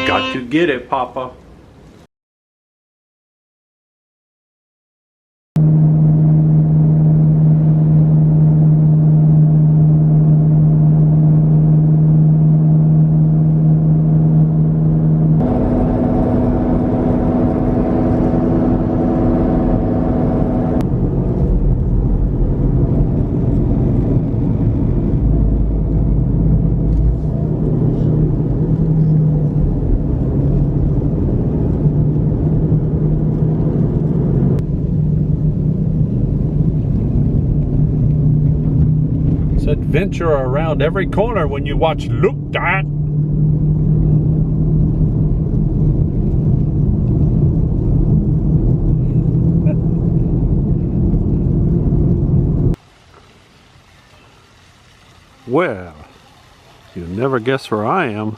Got to get it, Papa. Adventure around every corner when you watch Look That. Well, you'll never guess where I am.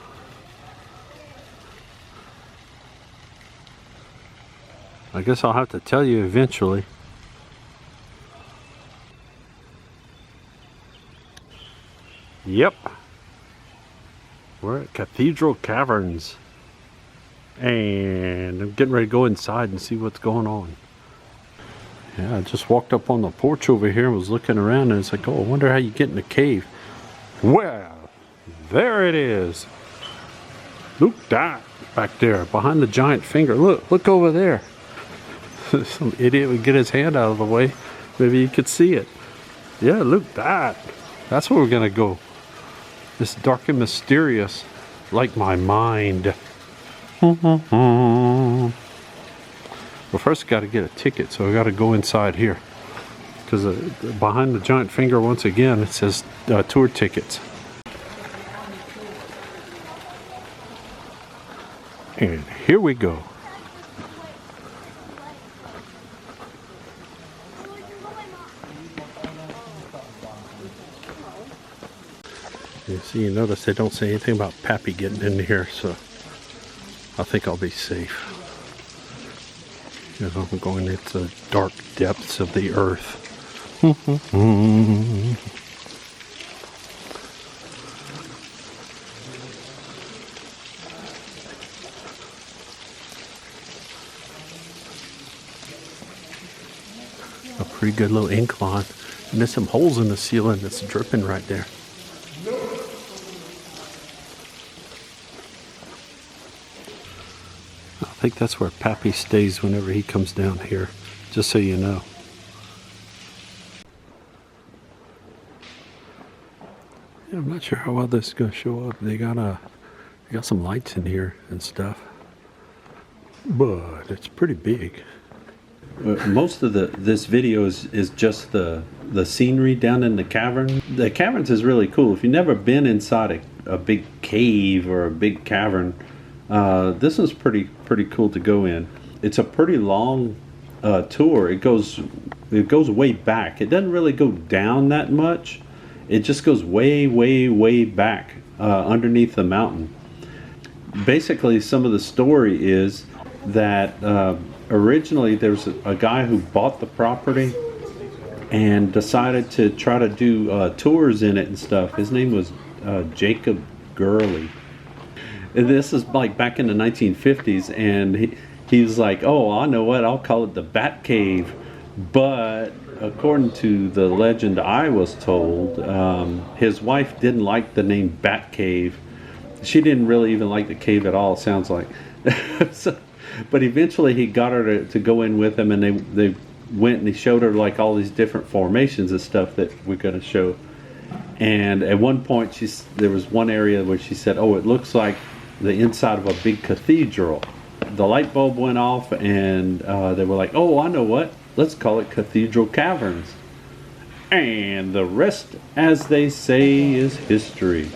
I guess I'll have to tell you eventually. Yep, we're at Cathedral Caverns, and I'm getting ready to go inside and see what's going on. Yeah, I just walked up on the porch over here and was looking around, and it's like, oh, I wonder how you get in the cave. Well, there it is. Look that back there behind the giant finger. Look over there. Some idiot would get his hand out of the way. Maybe you could see it. Yeah, look that. That's where we're gonna go. It's dark and mysterious, like my mind. Well, first I got to get a ticket, so I got to go inside here. Because behind the giant finger, once again, it says tour tickets. And here we go. You see, you notice they don't say anything about Pappy getting in here, so I think I'll be safe. You know, I'm going into the dark depths of the earth. A pretty good little incline. And there's some holes in the ceiling that's dripping right there. I think that's where Pappy stays whenever he comes down here, just so you know. Yeah, I'm not sure how well this is going to show up. They got some lights in here and stuff, but it's pretty big. Most of this video is just the scenery down in the cavern. The caverns is really cool. If you've never been inside a big cave or a big cavern, this is pretty cool to go in. It's a pretty long tour. It goes way back. It doesn't really go down that much. It just goes way back underneath the mountain. Basically, some of the story is that originally there's a guy who bought the property and decided to try to do tours in it and stuff. His name was Jacob Gurley. And this is like back in the 1950s, and he was like, oh, I know what, I'll call it the Bat Cave. But according to the legend I was told, his wife didn't like the name Bat Cave. She didn't really even like the cave at all, it sounds like. But eventually he got her to go in with him, and they went and he showed her like all these different formations and stuff that we're going to show. And at one point there was one area where she said, oh, it looks like the inside of a big cathedral. The light bulb went off, and they were like, oh, I know what, let's call it Cathedral Caverns. And the rest, as they say, is history.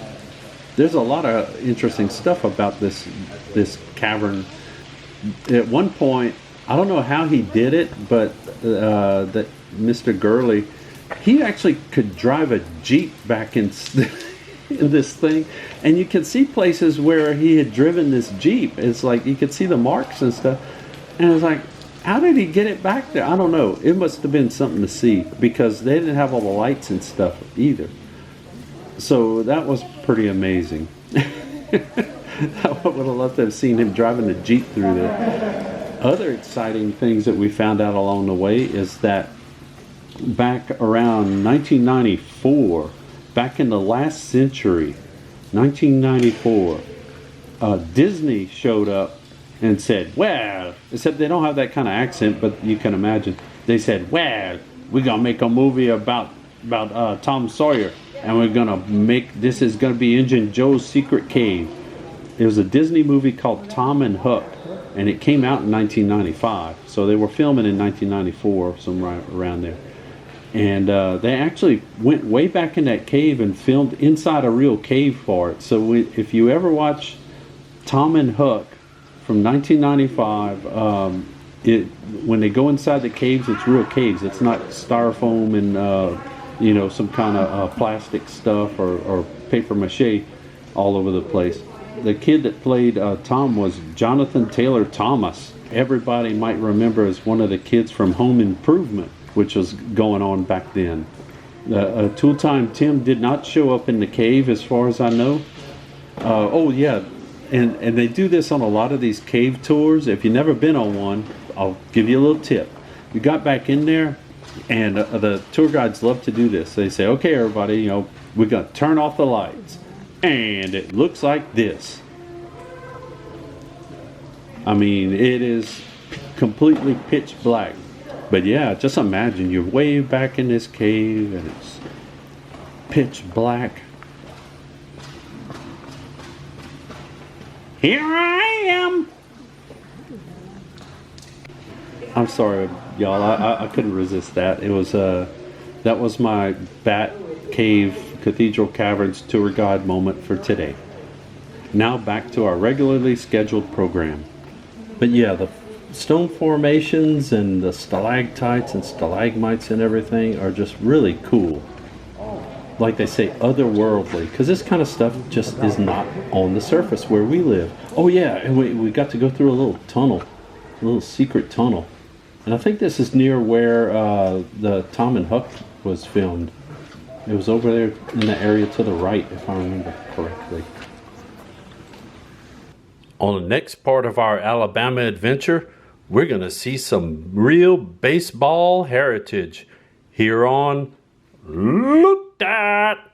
There's a lot of interesting stuff about this cavern. At one point, I don't know how he did it, but that Mr. Gurley, he actually could drive a Jeep back in this thing, and you can see places where he had driven this Jeep. It's like you could see the marks and stuff. And it's like, how did he get it back there? I don't know. It must have been something to see because they didn't have all the lights and stuff either. So that was pretty amazing. I would have loved to have seen him driving the Jeep through there. Other exciting things that we found out along the way is that back around 1994, back in the last century, 1994, Disney showed up and said, well, except they don't have that kind of accent, but you can imagine. They said, well, we're going to make a movie about Tom Sawyer, and we're going to make, this is going to be Injun Joe's Secret Cave. It was a Disney movie called Tom and Huck, and it came out in 1995. So they were filming in 1994, somewhere around there. And they actually went way back in that cave and filmed inside a real cave for it. So if you ever watch Tom and Huck from 1995, when they go inside the caves, it's real caves. It's not styrofoam and some kind of plastic stuff or paper mache all over the place. The kid that played Tom was Jonathan Taylor Thomas. Everybody might remember as one of the kids from Home Improvement, which was going on back then. Tool Time Tim did not show up in the cave as far as I know. Oh yeah, and they do this on a lot of these cave tours. If you've never been on one, I'll give you a little tip. You got back in there, and the tour guides love to do this. They say, okay everybody, we're going to turn off the lights. And it looks like this. I mean, it is completely pitch black. But yeah, just imagine you're way back in this cave and it's pitch black. Here I am. I'm sorry, y'all. I couldn't resist that. It was that was my Bat Cave Cathedral Caverns tour guide moment for today. Now back to our regularly scheduled program. But yeah, the stone formations and the stalactites and stalagmites and everything are just really cool. Like they say, otherworldly, because this kind of stuff just is not on the surface where we live. Oh yeah, and we got to go through a little tunnel, a little secret tunnel. And I think this is near where the Tom and Huck was filmed. It was over there in the area to the right, if I remember correctly. On the next part of our Alabama adventure, we're going to see some real baseball heritage here on Look That!